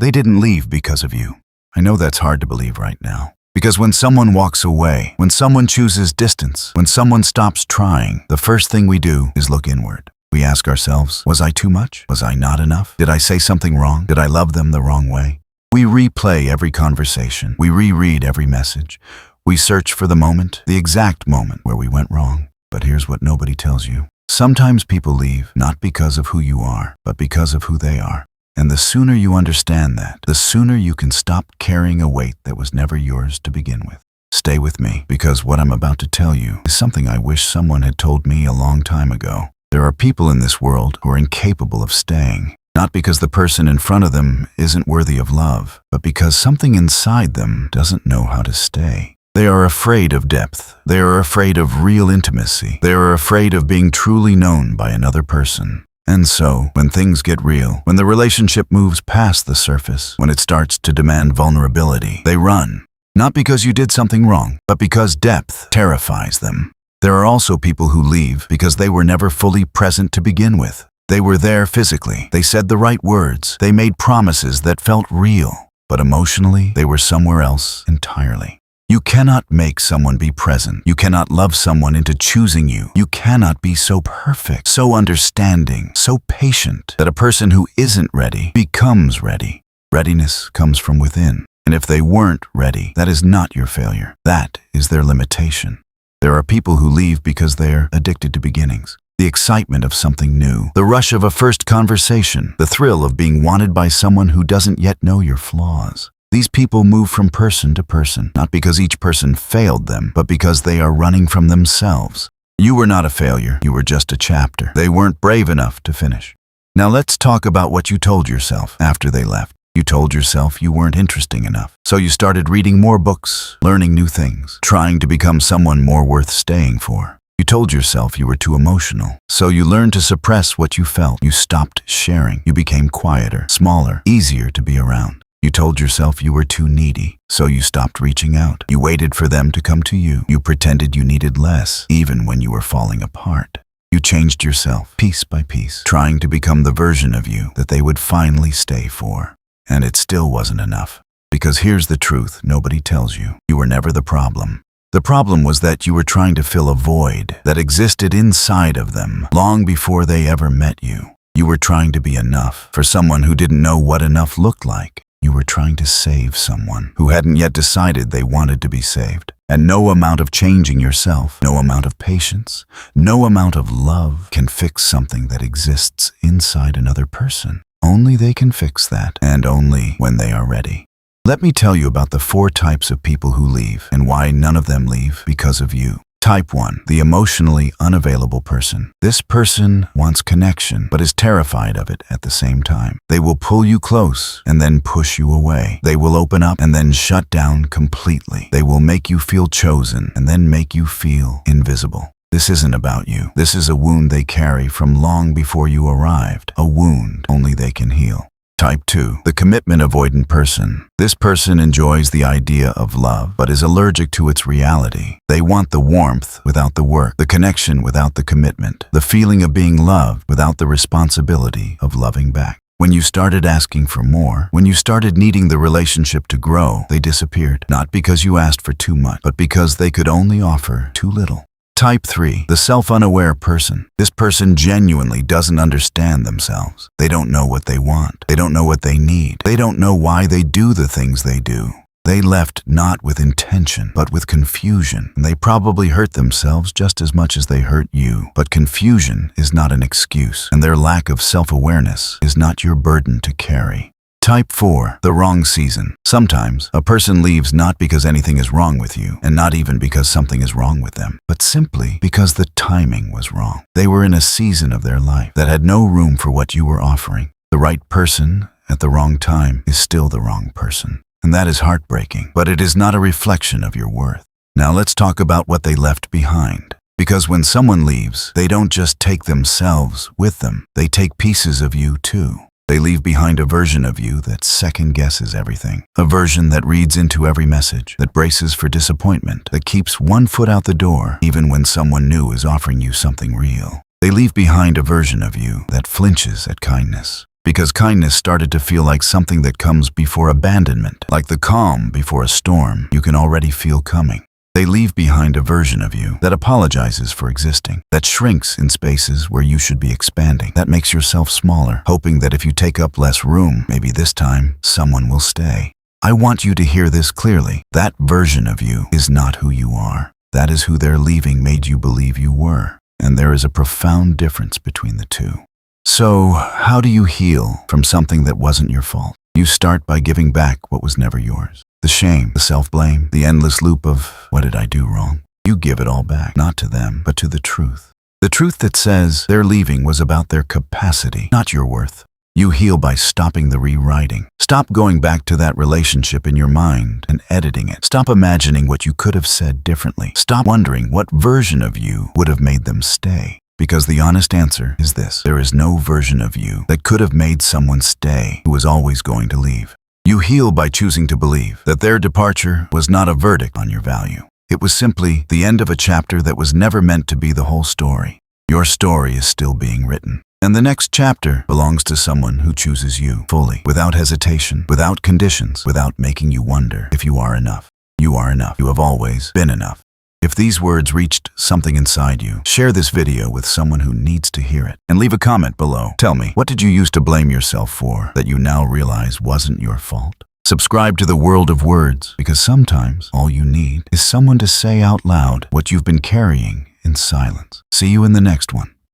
They didn't leave because of you. I know that's hard to believe right now. Because when someone walks away, when someone chooses distance, when someone stops trying, the first thing we do is look inward. We ask ourselves, was I too much? Was I not enough? Did I say something wrong? Did I love them the wrong way? We replay every conversation. We reread every message. We search for the moment, the exact moment where we went wrong. But here's what nobody tells you. Sometimes people leave not because of who you are, but because of who they are. And the sooner you understand that, the sooner you can stop carrying a weight that was never yours to begin with. Stay with me, because what I'm about to tell you is something I wish someone had told me a long time ago. There are people in this world who are incapable of staying, not because the person in front of them isn't worthy of love, but because something inside them doesn't know how to stay. They are afraid of depth. They are afraid of real intimacy. They are afraid of being truly known by another person. And so, when things get real, when the relationship moves past the surface, when it starts to demand vulnerability, they run. Not because you did something wrong, but because depth terrifies them. There are also people who leave because they were never fully present to begin with. They were there physically. They said the right words. They made promises that felt real. But emotionally, they were somewhere else entirely. You cannot make someone be present. You cannot love someone into choosing you. You cannot be so perfect, so understanding, so patient that a person who isn't ready becomes ready. Readiness comes from within. And if they weren't ready, that is not your failure. That is their limitation. There are people who leave because they're addicted to beginnings. The excitement of something new, the rush of a first conversation, the thrill of being wanted by someone who doesn't yet know your flaws. These people move from person to person, not because each person failed them, but because they are running from themselves. You were not a failure, you were just a chapter. They weren't brave enough to finish. Now let's talk about what you told yourself after they left. You told yourself you weren't interesting enough. So you started reading more books, learning new things, trying to become someone more worth staying for. You told yourself you were too emotional. So you learned to suppress what you felt. You stopped sharing. You became quieter, smaller, easier to be around. You told yourself you were too needy, so you stopped reaching out. You waited for them to come to you. You pretended you needed less, even when you were falling apart. You changed yourself, piece by piece, trying to become the version of you that they would finally stay for. And it still wasn't enough. Because here's the truth nobody tells you. You were never the problem. The problem was that you were trying to fill a void that existed inside of them long before they ever met you. You were trying to be enough for someone who didn't know what enough looked like. You were trying to save someone who hadn't yet decided they wanted to be saved. And no amount of changing yourself, no amount of patience, no amount of love can fix something that exists inside another person. Only they can fix that, and only when they are ready. Let me tell you about the 4 types of people who leave and why none of them leave because of you. Type 1, the emotionally unavailable person. This person wants connection, but is terrified of it at the same time. They will pull you close and then push you away. They will open up and then shut down completely. They will make you feel chosen and then make you feel invisible. This isn't about you. This is a wound they carry from long before you arrived. A wound only they can heal. Type 2, the commitment avoidant person. This person enjoys the idea of love, but is allergic to its reality. They want the warmth without the work, the connection without the commitment, the feeling of being loved without the responsibility of loving back. When you started asking for more, when you started needing the relationship to grow, they disappeared. Not because you asked for too much, but because they could only offer too little. Type 3, the self-unaware person. This person genuinely doesn't understand themselves. They don't know what they want. They don't know what they need. They don't know why they do the things they do. They left not with intention, but with confusion. And they probably hurt themselves just as much as they hurt you. But confusion is not an excuse, and their lack of self-awareness is not your burden to carry. Type 4, the wrong season. Sometimes, a person leaves not because anything is wrong with you, and not even because something is wrong with them, but simply because the timing was wrong. They were in a season of their life that had no room for what you were offering. The right person at the wrong time is still the wrong person. And that is heartbreaking, but it is not a reflection of your worth. Now let's talk about what they left behind. Because when someone leaves, they don't just take themselves with them, they take pieces of you too. They leave behind a version of you that second-guesses everything. A version that reads into every message, that braces for disappointment, that keeps one foot out the door even when someone new is offering you something real. They leave behind a version of you that flinches at kindness. Because kindness started to feel like something that comes before abandonment, like the calm before a storm you can already feel coming. They leave behind a version of you that apologizes for existing, that shrinks in spaces where you should be expanding, that makes yourself smaller, hoping that if you take up less room, maybe this time, someone will stay. I want you to hear this clearly. That version of you is not who you are. That is who their leaving made you believe you were. And there is a profound difference between the two. So, how do you heal from something that wasn't your fault? You start by giving back what was never yours. The shame, the self-blame, the endless loop of, what did I do wrong? You give it all back, not to them, but to the truth. The truth that says their leaving was about their capacity, not your worth. You heal by stopping the rewriting. Stop going back to that relationship in your mind and editing it. Stop imagining what you could have said differently. Stop wondering what version of you would have made them stay. Because the honest answer is this: there is no version of you that could have made someone stay who was always going to leave. You heal by choosing to believe that their departure was not a verdict on your value. It was simply the end of a chapter that was never meant to be the whole story. Your story is still being written. And the next chapter belongs to someone who chooses you fully, without hesitation, without conditions, without making you wonder if you are enough. You are enough. You have always been enough. If these words reached something inside you, share this video with someone who needs to hear it. And leave a comment below. Tell me, what did you used to blame yourself for that you now realize wasn't your fault? Subscribe to the World of Words, because sometimes all you need is someone to say out loud what you've been carrying in silence. See you in the next one.